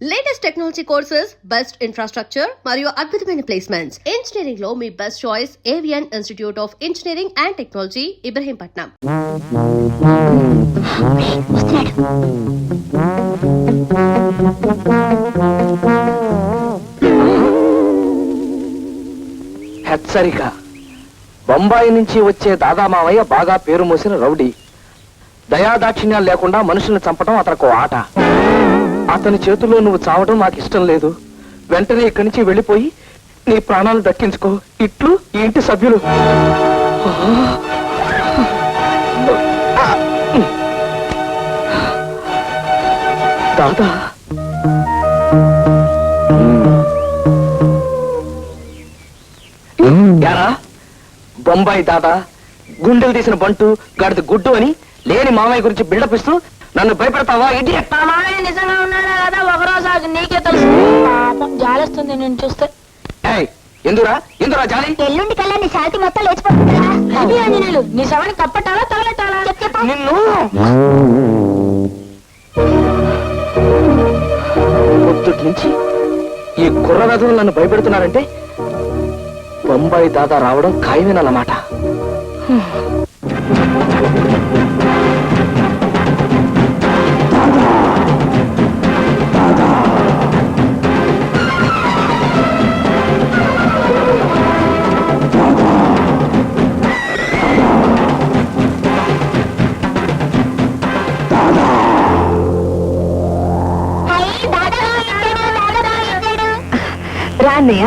Latest technology courses, best infrastructure మరియు అద్భుతమైన placements. Engineering లో మీ best choice Avian institute of engineering and technology, Ibrahimpatnam. హెచ్చరిక. బొంబాయి నుంచి వచ్చే దాదా మావయ్య బాగా పేరు మోసిన రౌడీ. దయాదాక్షిణ్యాలు లేకుండా మనుషుల్ని చంపడం అతనికి ఆట. అతని చేతుల్లో నువ్వు చావడం నాకు ఇష్టం లేదు. వెంటనే ఇక్కడి నుంచి వెళ్ళిపోయి నీ ప్రాణాలు దక్కించుకో. ఇట్లు ఈ ఇంటి సభ్యులు. దాదా, యారా బొంబాయి దాదా, గుండెలు తీసిన బంటు, గడిది గుడ్డు అని లేని మామయ్య గురించి బిల్డప్ ఇస్తూ నన్ను భయపెడతావా? ఇడియట్. నిజంగా ఉన్నాడా కదా ఒకరోజు ఆగి నీకే తెలుసు. పాపం జాలేస్తుంది నేను చూస్తే. ఎందురా ఎందురా జాలి? ఎల్లుండి కల్లా నీ శాంతి మొత్తం లేచిపోతుందా? అది ఆంజనేయులు, నీ శవాన్ని కప్పటాలా తగలటాలా? నిన్ను పొద్దుటి నుంచి ఈ కుర్రవేధులు నన్ను భయపెడుతున్నారంటే బొంబాయి దాదా రావడం ఖాయమేనన్నమాట. రా అన్నయ్య.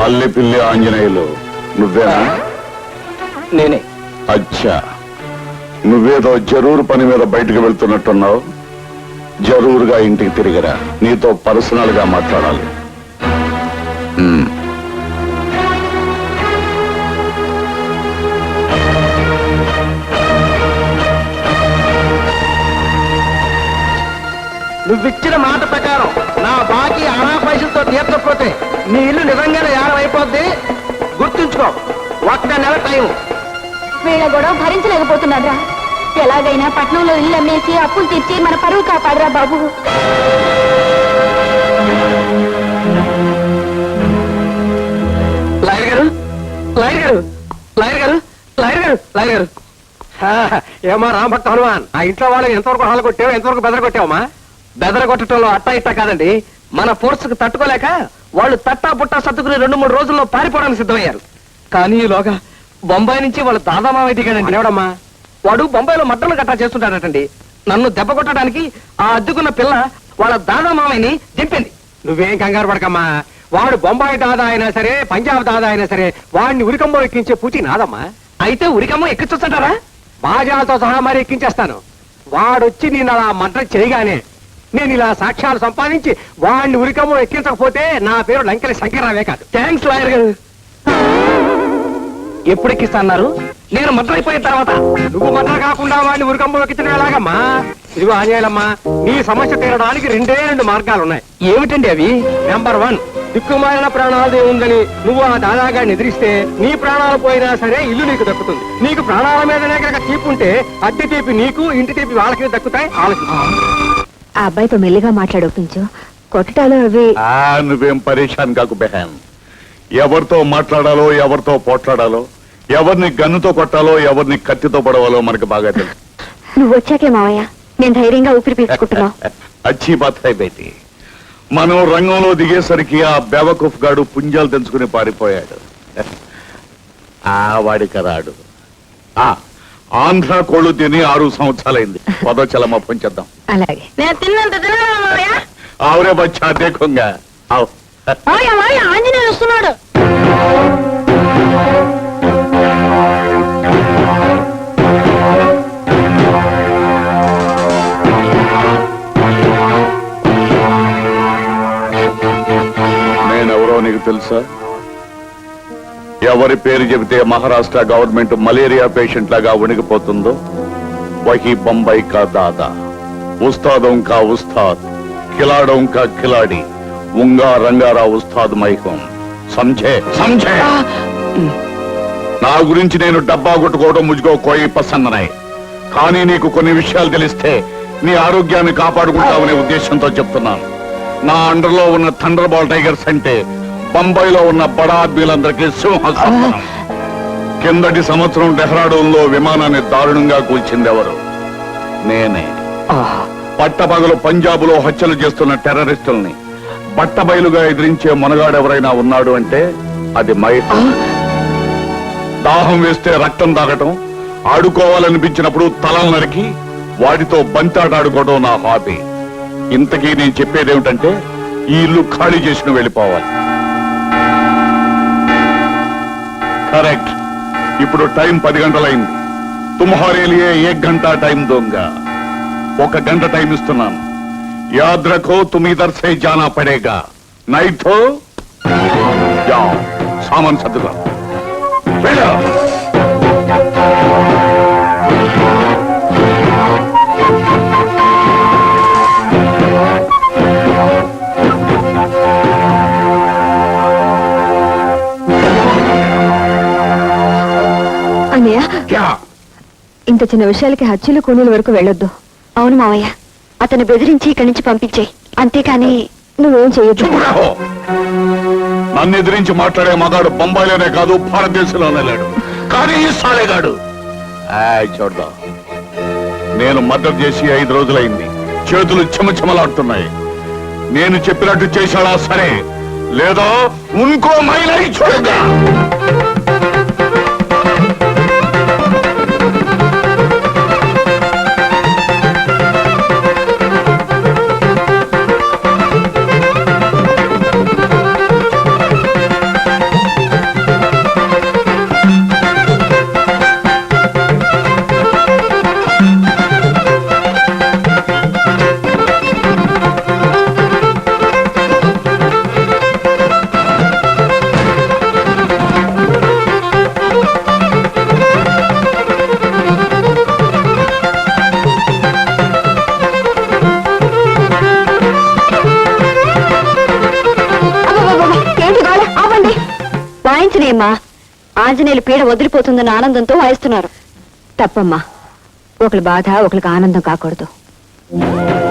అల్లి పిల్లి ఆంజనేయులు నువ్వేనా? నేనే. అచ్చా, నువ్వేదో జరూరు పని మీద బయటకు వెళ్తున్నట్టున్నావు. జరూరుగా ఇంటికి తిరిగిరా, నీతో పర్సనల్ గా మాట్లాడాలి. నువ్విచ్చిన మాట ప్రకారం నా బాకీ అనా పైసలతో తీర్చకపోతే నీ ఇల్లు నిజంగానే యానం అయిపోద్ది. గుర్తుంచుకో, 1 నెల టైం. వీళ్ళ గొడవ భరించలేకపోతున్నారా? ఎలాగైనా పట్నంలో ఇల్లు అమ్మేసి అప్పులు తీర్చి మన పరువు కాపాడరా బాబు. లాయర్ గారు, లాయర్ గారు, లాయర్ గారు, లాయర్ గారు, లాయర్ గారు. ఏమా రామభక్త హనుమాన్, ఆ ఇంట్లో వాళ్ళు ఎంతవరకు హాలు కొట్టావు, ఎంతవరకు బెదర కొట్టావమ్మా? బెదర కొట్టడంలో అట్టా ఇట్టా కాదండి, మన ఫోర్స్ కు తట్టుకోలేక వాళ్ళు తట్టా పుట్టా సర్దుకుని 2-3 రోజుల్లో పారిపోవడానికి సిద్ధమయ్యారు. కానీ ఈలోగా బొంబాయి నుంచి వాళ్ళ దాదా మావయ్య దిగాడండి. ఎవడమ్మా వాడు? బొంబాయిలో మట్టలు గట్టా చేస్తుంటాడటండి. నన్ను దెబ్బ కొట్టడానికి ఆ అద్దుకున్న పిల్ల వాళ్ళ దాదా మావయ్యని దింపింది. నువ్వేం కంగారు పడకమ్మా. వాడు బొంబాయి దాదా అయినా సరే, పంజాబ్ దాదా అయినా సరే, వాడిని ఉరికమ్మో ఎక్కించే పూచి నాదమ్మా. అయితే ఉరికమ్మో ఎక్కించొచ్చారా? బాజాలతో సహా మరి ఎక్కించేస్తాను. వాడొచ్చి నేను అలా మడ్ర చేయగానే నేను ఇలా సాక్ష్యాలు సంపాదించి వాడిని ఉరికమ్మో ఎక్కించకపోతే నా పేరు లంకెల శంకర్రావే కాదు. థ్యాంక్స్ లాయర్ గారు. ఎప్పుడు ఎక్కిస్తాన్నారు? నేను మడ్ర అయిపోయిన తర్వాత. నువ్వు మడ్ర కాకుండా వాడిని ఉరికమ్మో ఎక్కించడం ఎలాగమ్మా? ఇదిగో ఆంజనేయులమ్మా, నీ సమస్య తీరడానికి 2 మార్గాలున్నాయి. ఏమిటండి అవి? నెంబర్ 1, దిక్కుమాలిన ప్రాణాలదే ఉందని నువ్వు ఆ దాదాగాడిని ఎదిరిస్తే నీ ప్రాణాలు పోయినా సరే ఇల్లు నీకు దక్కుతుంది. నీకు ప్రాణాల మీదనే కనుక తీపుంటే అద్దె తీపి నీకు, ఇంటి తీపి వాళ్ళకి దక్కుతాయి. ఆలోచించు. ఆ అబ్బాయితో మెల్లిగా మాట్లాడొప్పించు. కొట్టటాలు అవి. నువ్వేం పరేషాన్ కాకు బెహాన్. ఎవరితో మాట్లాడాలో, ఎవరితో పోట్లాడాలో, ఎవరిని గన్నుతో కొట్టాలో, ఎవరిని కత్తితో పడవాలో మనకు బాగా తెలుసు. నువ్వు వచ్చాకే మావయ్య నేను ధైర్యంగా ఊపిరి పీల్చుకుంటున్నావు. అచ్చి బాత్ హై బేటీ. మనం రంగంలో దిగేసరికి ఆ బెవకుఫ్ గాడు పుంజాలు తెంచుకుని పారిపోయాడు. వాడికి రాడు. ఆంధ్ర కోళ్ళు తిని 6 సంవత్సరాలైంది. పదోచలమ్మ పొంచేద్దాం. అలాగే. నేను తిన్నంత తినగా ఆవురే బచ్చా దేఖంగా. ఆంజనేయులు వస్తున్నాడు. నేనెవరో నీకు తెలుసా? ఎవరి పేరు చెబితే మహారాష్ట్ర గవర్నమెంట్ మలేరియా పేషెంట్ లాగా వణికిపోతుందో वही बम्बई का दादा, उस्तादों का उस्ताद, खिलाड़ों का खिलाड़ी, उंगा रंगारा उस्ताद मैं हूं. समझे समझे? నా గురించి నేను డబ్బా కొట్టుకోవడం ముజ్జుకో కోయి పసంద్ నాయ్. కానీ నీకు కొన్ని విషయాలు తెలిస్తే నీ ఆరోగ్యాన్ని కాపాడుకుంటావనే ఉద్దేశంతో చెప్తున్నాను. నా అండర్లో ఉన్న థండర్ బాల్ టైగర్స్ అంటే బొంబాయిలో ఉన్న బడా ఆద్మీలందరికీ సింహస్థానం. కిందటి సంవత్సరం డెహ్రాడూన్లో విమానాన్ని దారుణంగా కూల్చింది ఎవరు? నేనే. పట్టపగలు పంజాబ్ లో హత్యలు చేస్తున్న టెర్రరిస్టుల్ని బట్టబయలుగా ఎదిరించే మనగాడెవరైనా ఉన్నాడు అంటే అది మైట్. దాహం వేస్తే రక్తం తాగటం, ఆడుకోవాలనిపించినప్పుడు తలలు నరికి వాటితో బంతాట ఆడుకోవడం నా హాబీ. ఇంతకీ నేను చెప్పేదేమిటంటే ఈ ఇల్లు ఖాళీ చేసిన వెళ్ళిపోవాలి. కరెక్ట్. ఇప్పుడు టైం 10 గంటలైంది. తుమ్హారే లియే 1 గంట టైం దోంగా. 1 గంట టైం ఇస్తున్నాను. యాద్ రఖో తుమ్ ఇధర్ సే జానా పడేగా. నై తో జాओ, సామాన్ సర్దుకో. వెళ్ళు. అన్నయ్య, క్యా? ఇంత చిన్న విషయాలకి హత్యలు కూనీల వరకు వెళ్ళొద్దు. అవును మావయ్య, అతను బెదిరించి ఇక్కడి నుంచి పంపించేయి. అంతేకాని నువ్వేం చెయ్యొద్దు. చూపు రాహో. నన్ను ఎదిరించి మాట్లాడే మగాడు బొంబాయిలోనే కాదు భారతదేశంలోనే లేడు. కానీ ఈ సాలేగాడు చూడదా, నేను మద్దతు చేసి 5 రోజులైంది. చేతులు చెమచెమలాడుతున్నాయి. నేను చెప్పినట్టు చేశాడా సరే, లేదా ఇంకో మైలై చూడగా. వాయించనేమ్మా, ఆంజనేయులు పీడ వదిలిపోతుందన్న ఆనందంతో వాయిస్తున్నారు. తప్పమ్మా, ఒకరి బాధ ఒకరికి ఆనందం కాకూడదు.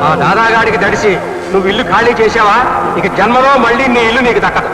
ఆ దాదాగాడికి దడిసి నువ్వు ఇల్లు ఖాళీ చేసావా, ఇక జన్మలో మళ్ళీ నీ ఇల్లు నీకు దక్కదు.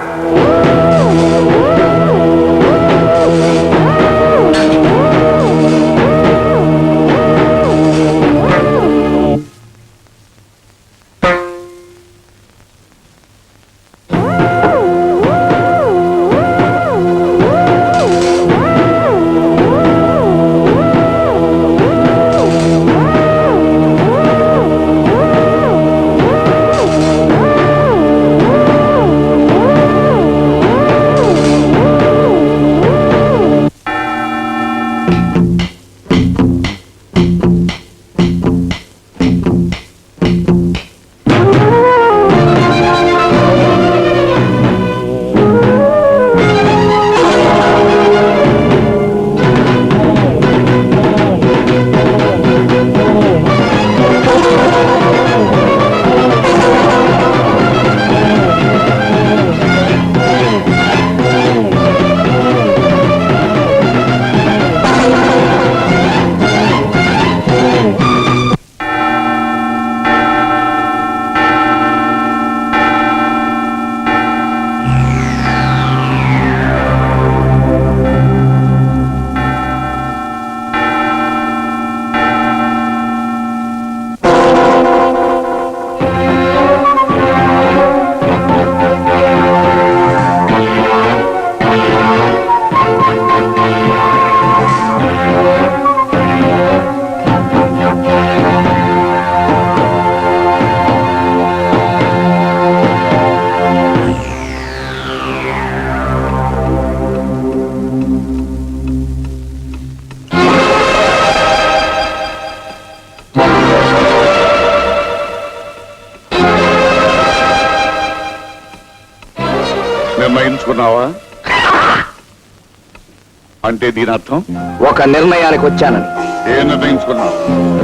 నిర్ణయించుకున్నావా? అంటే దీని అర్థం ఒక నిర్ణయానికి వచ్చానని. ఏం నిర్ణయించుకున్నావు?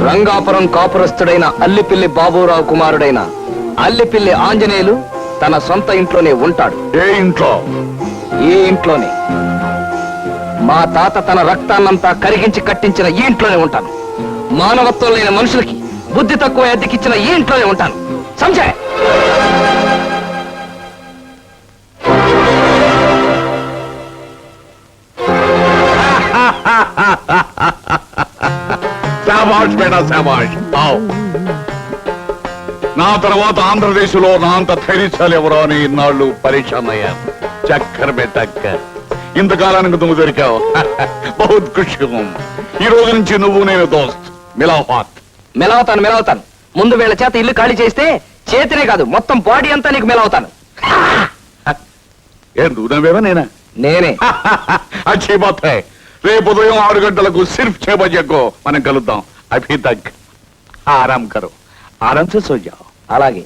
రంగాపురం కాపురస్తుడైన అల్లిపిల్లి బాబురావు కుమారుడైన అల్లిపిల్లి ఆంజనేయులు తన సొంత ఇంట్లోనే ఉంటాడు. ఏ ఇంట్లో? ఈ ఇంట్లోనే. మా తాత తన రక్తాన్నంతా కరిగించి కట్టించిన ఈ ఇంట్లోనే ఉంటాను. మానవత్వం లేని మనుషులకి బుద్ధి తక్కువ అద్దెకిచ్చిన ఈ ఇంట్లోనే ఉంటాను. సంజయ్, శాబాష్ బేటా శాబాష్. ఆవ్. నా తర్వాత ఆంధ్రదేశంలో నా అంత ధైర్యశాలి ఎవరో అని ఇన్నాళ్ళు పరీక్ష అయ్యాను. చక్కర్ బెట్టక్కర్, ఇంతకాలానికి నువ్వు దొరికావు. బహుత్ ఖుషి హూం. ఈ రోజు నుంచి నువ్వు నేను దోస్త్. మిలావాత్. మెలవుతాను. ముందు వీళ్ళ చేత ఇల్లు ఖాళీ చేస్తే చేతినే కాదు మొత్తం బాడీ అంతా నీకు మెలవుతాను. ఏ నువ్వు నవ్వేవా నేనా? నేనే. అచ్చీ బాత్ హై. రేపు ఉదయం 6 గంటలకు సిర్ఫ్ 6 బజేకో మనం కలుద్దాం. అభి తక్ ఆరాం కరో, ఆరాం సే సో జాओ. అలాగే.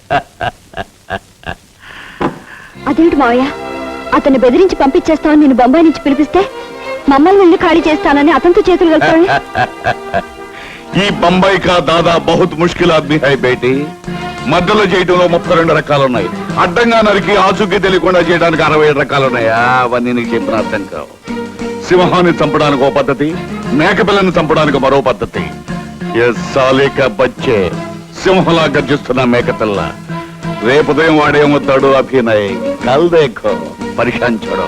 అదేంటి మావయ్య, అతన్ని బెదిరించి పంపించేస్తామని నేను బొంబాయి నుంచి పిలిపిస్తే మమ్మల్ని ఇల్లు ఖాళీ చేస్తానని అతనితో చేతులు కలుపుతాడు. ఈ బొంబాయి కా దాదా బహుత్ ముష్కిల్ ఆద్మీ హై బేటీ. మధ్యలో చేయటంలో 32 రకాలున్నాయి. అడ్డంగా నరికి ఆచూకీ తెలియకుండా చేయడానికి 67 రకాలున్నాయా? అవన్నీ నీకు చెప్పిన అర్థం కావు. సింహాన్ని చంపడానికి ఓ పద్ధతి, మేకపిల్లని చంపడానికి మరో పద్ధతి. ఏ సాలేక బచ్చే, సింహలా గర్జిస్తున్న మేకపిల్ల. రేపు ఉదయం వాడేమవుతాడు? అభినయ్ కల్ దేఖో పరిశాన్ చూడో.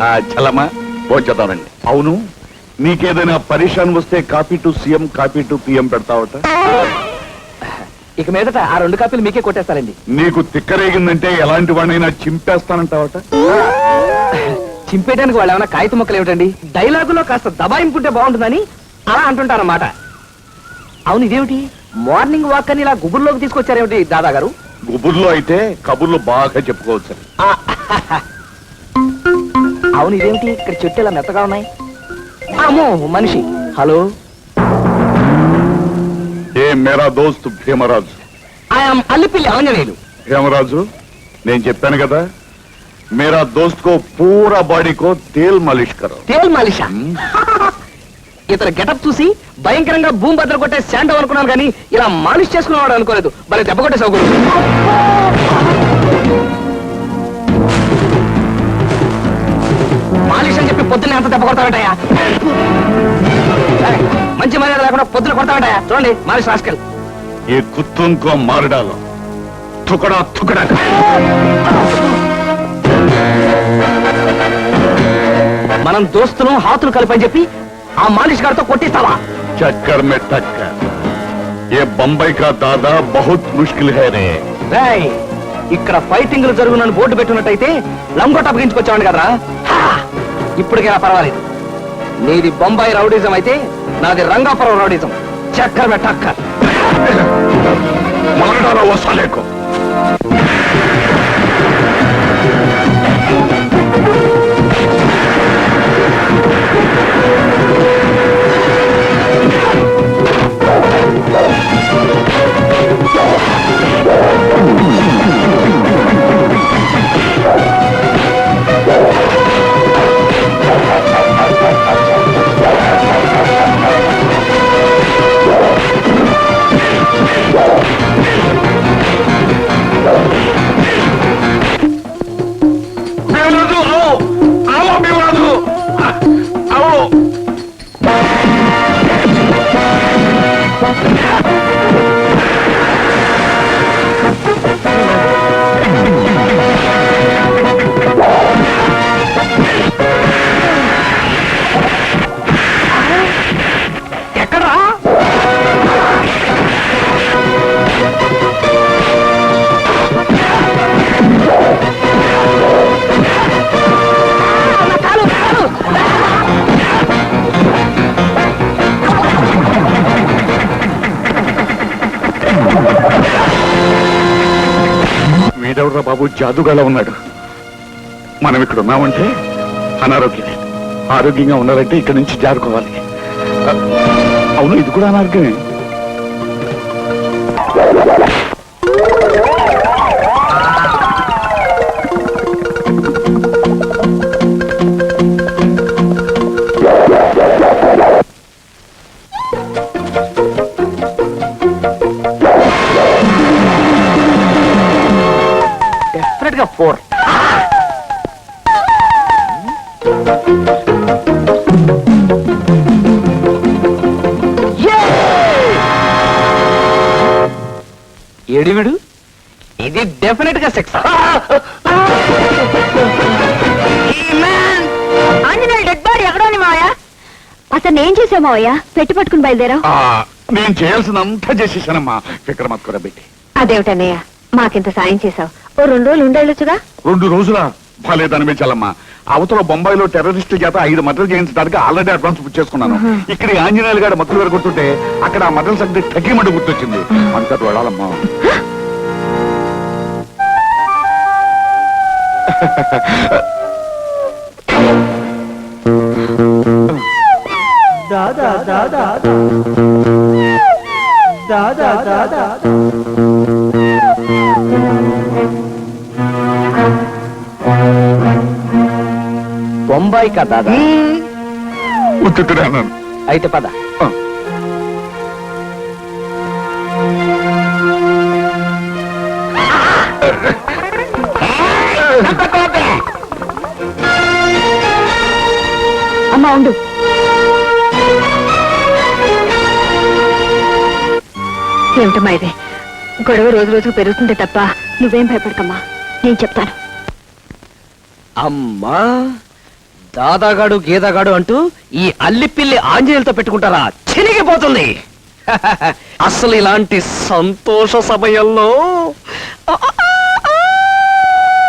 ఆ చలమా పోచేద్దానండి. అవును, నీకేదైనా పరిశాన్ వస్తే copy to CM, copy to PM పెడతావట. ఇక మీదట ఆ 2 కాపీలు మీకే కొట్టేస్తానండి. నీకు తిక్కరేగిందంటే ఎలాంటి వాడినైనా చింపేస్తానంటావట. చింపేయడానికి వాళ్ళు ఏమైనా కాగిత మొక్కలు ఏమిటండి? డైలాగులో కాస్త దబాయింపుంటే బాగుంటుందని అలా అంటుంటారన్నమాట. అవును, ఇదేమిటి మార్నింగ్ వాక్ అని ఇలా గుబుర్లోకి తీసుకొచ్చారేమిటి దాదా గారు? గుబుర్లో అయితే కబుర్లు బాగా చెప్పుకోవచ్చు. అవును, ఇదేమిటి ఇక్కడ చెట్టు ఇలా మెత్తగా ఉన్నాయి? అమ్మో, మనిషి. హలో, ఏ మేరా దోస్త్ భీమరాజు. ఐఎమ్ అల్లిపిల్లి ఆంజనేయులు. భీమరాజు, నేను చెప్పాను కదా, మేరా దోస్త్ కో పూరా బాడీ కో తేల్ మాలిష్ కరో. తేల్ మాలిషా? ఇతర గెటప్ చూసి భయంకరంగా భూమి బద్దలు కొట్టే శాండవ్ అనుకున్నాను కానీ ఇలా మాలిష్ చేసుకునేవాడు అనుకోలేదు. మరి దెబ్బ కొట్టే సౌకర్యం. మాలిష్ అని చెప్పి పొద్దున్నే అంత దెబ్బ కొడతావేటయా? మంచి మర్యాద లేకుండా పొద్దున కొడతావేటయా? చూడండి మాలిష్ రాస్కెల్. ఏ కుత్తుంకో మారడాలో తుకడా తుకడా. మనం దోస్తులు హాతులు కలిపని చెప్పి ఆ మాలిష్ గారితో కొట్టిస్తావా? చక్కర్ మే టక్కర్. ఏ బొంబాయి కా దాదా బహుత్ ముష్కిల్ హై రే. రేయ్, ఇక్కడ ఫైటింగ్లు జరుగునని బోర్డు పెట్టున్నట్టయితే లంగోట అప్పగించుకొచ్చావండి కదరా. ఇప్పటికైనా పర్వాలేదు. నీది బొంబాయి రౌడీజం అయితే నాది రంగాపురం రౌడీజం. చక్కర్ మే టక్కర్. మారడాలో వస్తాలేకో. వీడెవరా బాబు జాదుగాలా ఉన్నాడు. మనం ఇక్కడ ఉన్నామంటే అనారోగ్యమే. ఆరోగ్యంగా ఉండాలంటే ఇక్కడి నుంచి జారుకోవాలి. అవును, ఇది కూడా అనారోగ్యమే. డెఫినెట్ గా 4. ఏడివిడు ఇది డెఫినెట్ గా 6. ఆంజనేయులు డెడ్ బాడీ ఎక్కడో మావయ్య. అతను ఏం చేసావు మావయ్య? పెట్టి పట్టుకుని బయలుదేరావు. నేను చేయాల్సినంతా చేసేసానమ్మా. విక్రమత్కుర పెట్టి. అదేమిటన్నయ్య, మాకింత సాయం చేసావు. ఓ 2 రోజులు ఉండేళ్ళొచ్చుగా. 2 రోజుల భలేదనిపించాలమ్మా. అవతల బొంబాయిలో టెర్రరిస్టుల చేత 5 మద్దలు చేయించడానికి ఆల్రెడీ అడ్వాన్స్ బుక్ చేసుకున్నాను. ఇక్కడ ఆంజనేయులు గారి మద్దలు వెరగొట్టుంటే అక్కడ ఆ మద్దల సంగతి తగ్గిమంట గుర్తొచ్చింది. అంతటి వెళ్ళాలమ్మా. దాదా దాదా దాదా దాదా బొంబాయి కదా ఉత్తుతున్నాను. అయితే పద. అమ్మా ఉండు. ఏమిటమ్మా ఇది? గొడవ రోజు రోజుకు పెరుగుతుంటే తప్ప నువ్వేం భయపడకమ్మా, నేను చెప్తాను. అమ్మా, దాదాగాడు గీదాగాడు అంటూ ఈ అల్లిపిల్లి ఆంజనేయులతో పెట్టుకుంటారా? చినిగిపోతుంది. అసలు ఇలాంటి సంతోష సమయంలో